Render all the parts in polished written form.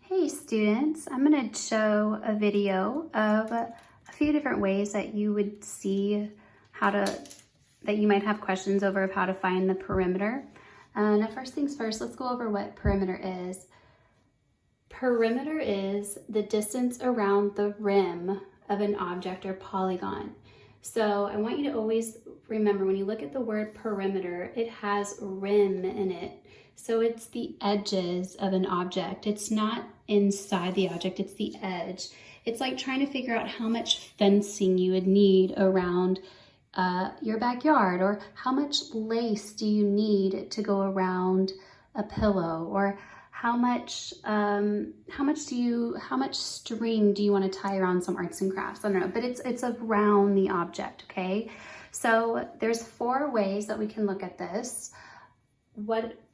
Hey students, I'm going to show a video of a few different ways that you would see that you might have questions over of how to find the perimeter. Now first things first, let's go over what perimeter is. Perimeter is the distance around the rim of an object or polygon. So I want you to always remember when you look at the word perimeter, it has rim in it. So it's the edges of an object. It's not inside the object, it's the edge. It's like trying to figure out how much fencing you would need around your backyard, or how much lace do you need to go around a pillow, or how much string do you want to tie around some arts and crafts? I don't know, but it's around the object, okay? So there's 4 ways that we can look at this.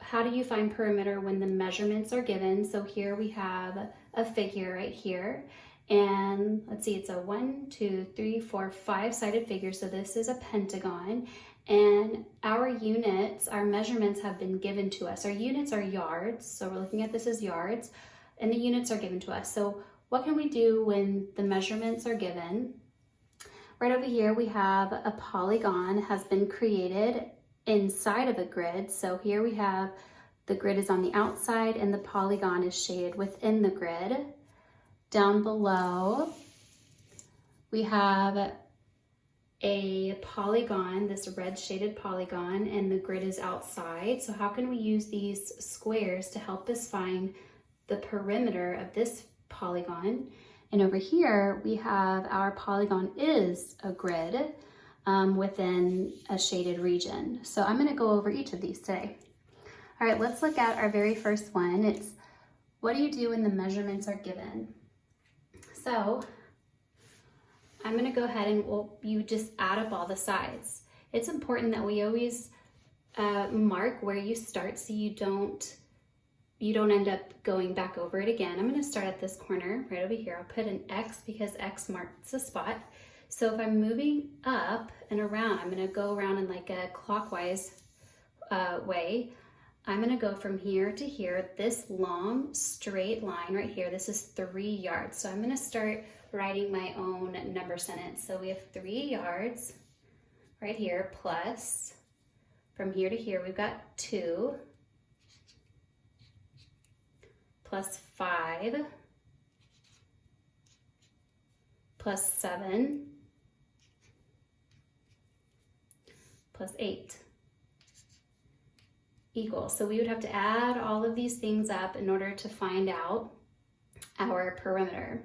How do you find perimeter when the measurements are given? So here we have a figure right here, and let's see, it's a 1, 2, 3, 4, 5-sided figure. So this is a pentagon, and our units, our measurements have been given to us. Our units are yards, so we're looking at this as yards, and the units are given to us. So what can we do when the measurements are given? Right over here we have a polygon has been created inside of a grid. So here we have the grid is on the outside and the polygon is shaded within the grid. Down below we have a polygon, this red shaded polygon, and the grid is outside. So how can we use these squares to help us find the perimeter of this polygon? And over here we have our polygon is a grid within a shaded region. So I'm going to go over each of these today. All right, let's look at our very first one. It's what do you do when the measurements are given? So I'm going to go ahead and you just add up all the sides. It's important that we always mark where you start so you don't end up going back over it again. I'm going to start at this corner right over here. I'll put an X because X marks the spot. So if I'm moving up and around, I'm going to go around in like a clockwise way. I'm going to go from here to here, this long straight line right here. This is 3 yards. So I'm going to start writing my own number sentence. So we have 3 yards right here, plus from here to here we've got 2, plus 5, plus 7, plus 8 equals. So we would have to add all of these things up in order to find out our perimeter.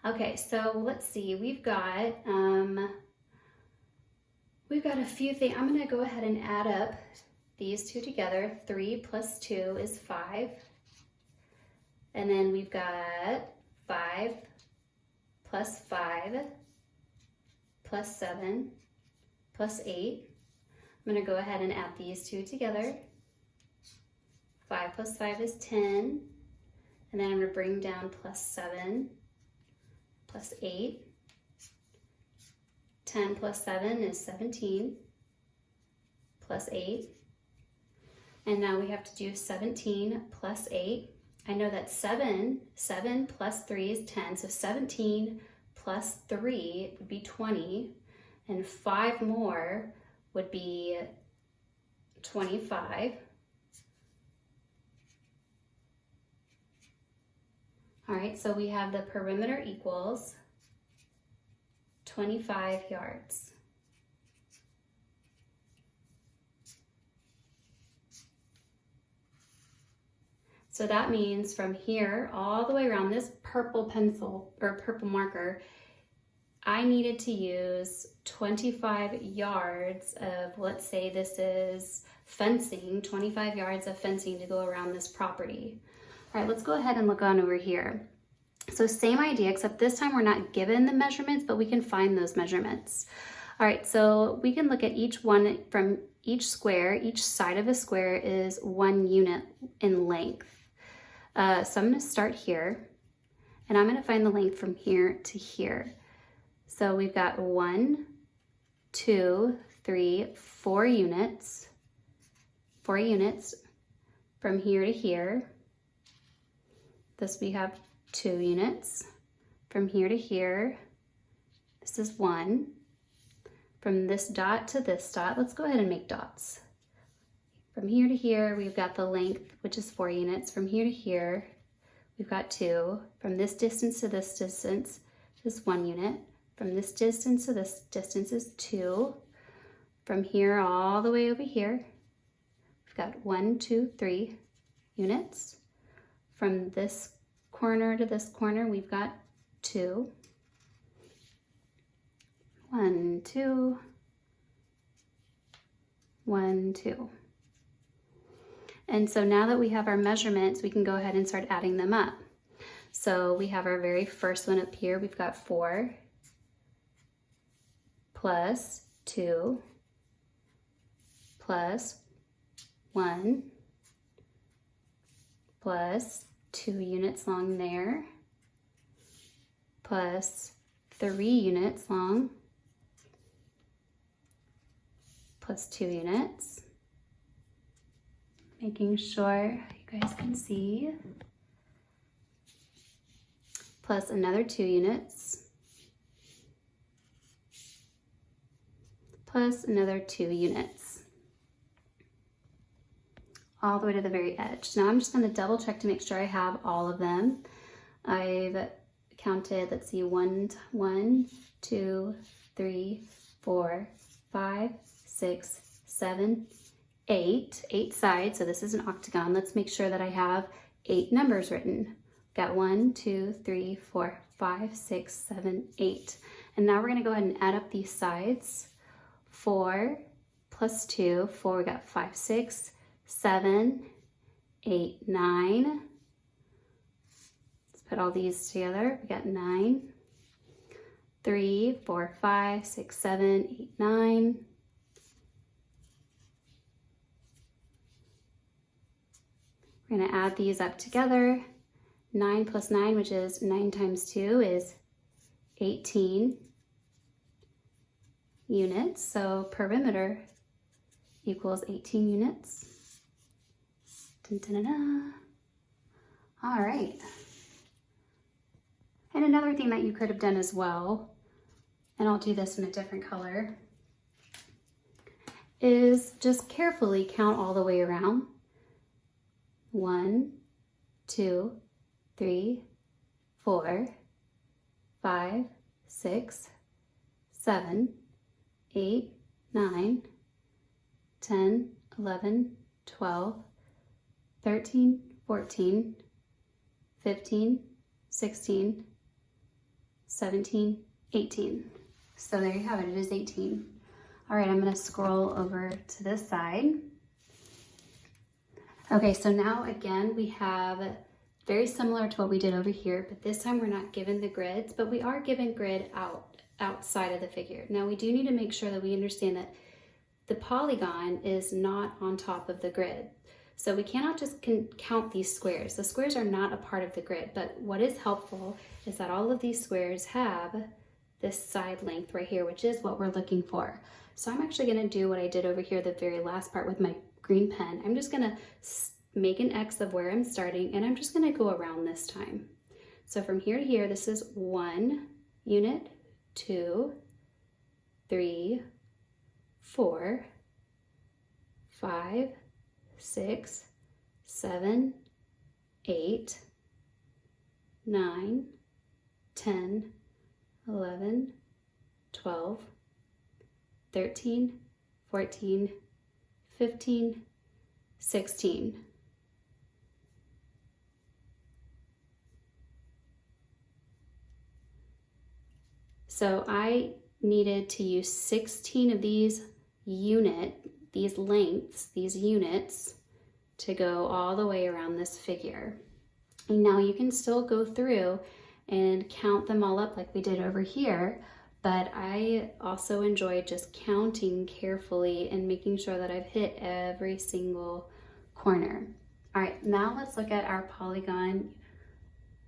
Okay, so let's see, we've got a few things. I'm going to go ahead and add up these two together. 3 plus 2 is 5. And then we've got 5 plus 5 plus 7 plus 8. I'm going to go ahead and add these two together. 5 plus 5 is 10. And then I'm going to bring down plus 7 plus 8. 10 plus 7 is 17 plus 8. And now we have to do 17 plus 8. I know that 7 plus 3 is 10. So 17 plus 3 would be 20. And 5 more would be 25. All right, so we have the perimeter equals 25 yards. So that means from here all the way around this purple pencil or purple marker, I needed to use 25 yards of, let's say this is fencing, 25 yards of fencing to go around this property. All right, let's go ahead and look on over here. So same idea, except this time we're not given the measurements, but we can find those measurements. All right, so we can look at each one from each square. Each side of a square is 1 unit in length. So I'm going to start here, and I'm going to find the length from here to here. So we've got 1, 2, 3, 4 units. 4 units from here to here. This we have 2 units. From here to here, this is 1. From this dot to this dot, let's go ahead and make dots. From here to here, we've got the length, which is 4 units. From here to here, we've got 2. From this distance to this distance is 1 unit. From this distance to this distance is 2. From here all the way over here, we've got 1, 2, 3 units. From this corner to this corner, we've got 2. 1, 2, 1, 2. And so now that we have our measurements, we can go ahead and start adding them up. So we have our very first one up here. We've got 4 plus 2 plus 1 plus 2 units long there plus 3 units long plus 2 units. Making sure you guys can see. Plus another 2 units. Plus another 2 units. All the way to the very edge. Now I'm just going to double check to make sure I have all of them. I've counted, let's see, 1, 2, 3, 4, 5, 6, 7, 8 sides. So this is an octagon. Let's make sure that I have 8 numbers written. Got 1, 2, 3, 4, 5, 6, 7, 8. And now we're going to go ahead and add up these sides. 4 plus 2, 4, we got 5, 6, 7, 8, 9. Let's put all these together. We got 9. 3, 4, 5, 6, 7, 8, 9. We're going to add these up together. 9 plus 9, which is 9 times 2, is 18 units. So perimeter equals 18 units. Dun, dun, dun, dun. All right. And another thing that you could have done as well, and I'll do this in a different color, is just carefully count all the way around. 1, 2, 3, 4, 5, 6, 7, 8, 9, 10, 11, 12, 13, 14, 15, 16, 17, 18. So there you have it, it is 18. All right, I'm gonna scroll over to this side. Okay, so now again, we have very similar to what we did over here, but this time we're not given the grids, but we are given grid outside of the figure. Now we do need to make sure that we understand that the polygon is not on top of the grid. So we cannot just count these squares. The squares are not a part of the grid, but what is helpful is that all of these squares have this side length right here, which is what we're looking for. So I'm actually gonna do what I did over here, the very last part with my green pen. I'm just gonna make an X of where I'm starting, and I'm just gonna go around this time. So from here to here, this is 1 unit, 2, 3, 4, 5, 6, 7, 8, 9, 10, 11, 12, 13, 14, 15, 16. So I needed to use 16 of these lengths, these units, to go all the way around this figure. And now you can still go through and count them all up like we did over here, but I also enjoy just counting carefully and making sure that I've hit every single corner. All right, now let's look at our polygon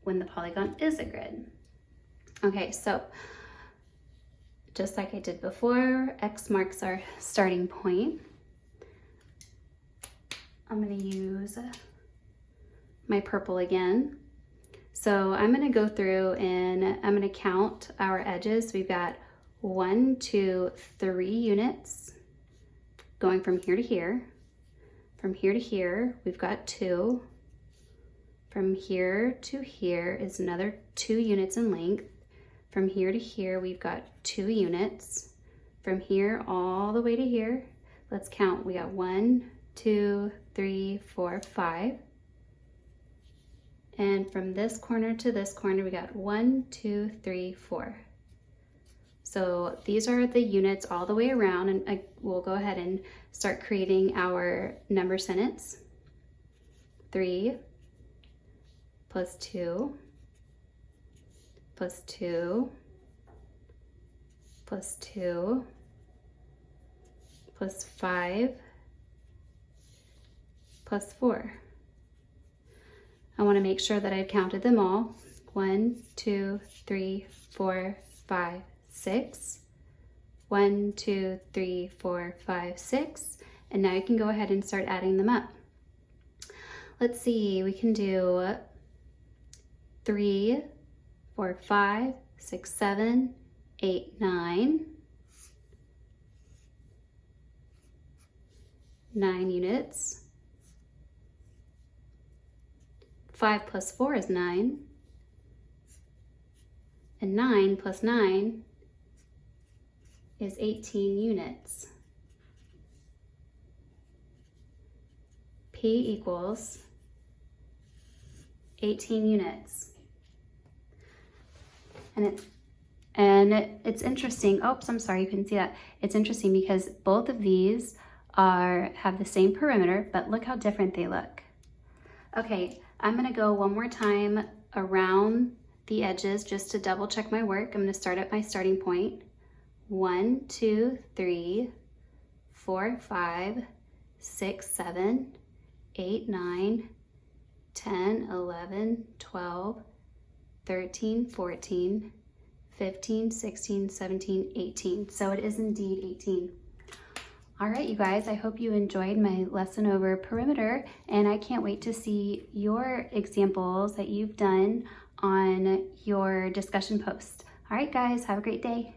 when the polygon is a grid. Okay, so just like I did before, X marks our starting point. I'm gonna use my purple again. So I'm going to go through and I'm going to count our edges. We've got 1, 2, 3 units going from here to here. From here to here, we've got 2. From here to here is another 2 units in length. From here to here, we've got 2 units. From here all the way to here, let's count. We got 1, 2, 3, 4, 5. And from this corner to this corner, we got 1, 2, 3, 4. So these are the units all the way around, and we'll go ahead and start creating our number sentence. 3 plus 2 plus 2 plus 2 plus 5 plus 4. I want to make sure that I've counted them all. 1, 2, 3, 4, 5, 6. 1, 2, 3, 4, 5, 6. And now you can go ahead and start adding them up. Let's see, we can do 3, 4, 5, 6, 7, 8, 9. 9 units. 5 plus 4 is 9. And 9 plus 9 is 18 units. P equals 18 units. And it's interesting. Oops, I'm sorry, you couldn't see that. It's interesting because both of these have the same perimeter, but look how different they look. Okay, I'm gonna go one more time around the edges just to double check my work. I'm gonna start at my starting point. 1, 2, 3, 4, 5, 6, 7, 8, 9, 10, 11, 12, 13, 14, 15, 16, 17, 18. So it is indeed 18. All right, you guys, I hope you enjoyed my lesson over perimeter, and I can't wait to see your examples that you've done on your discussion post. All right, guys, have a great day.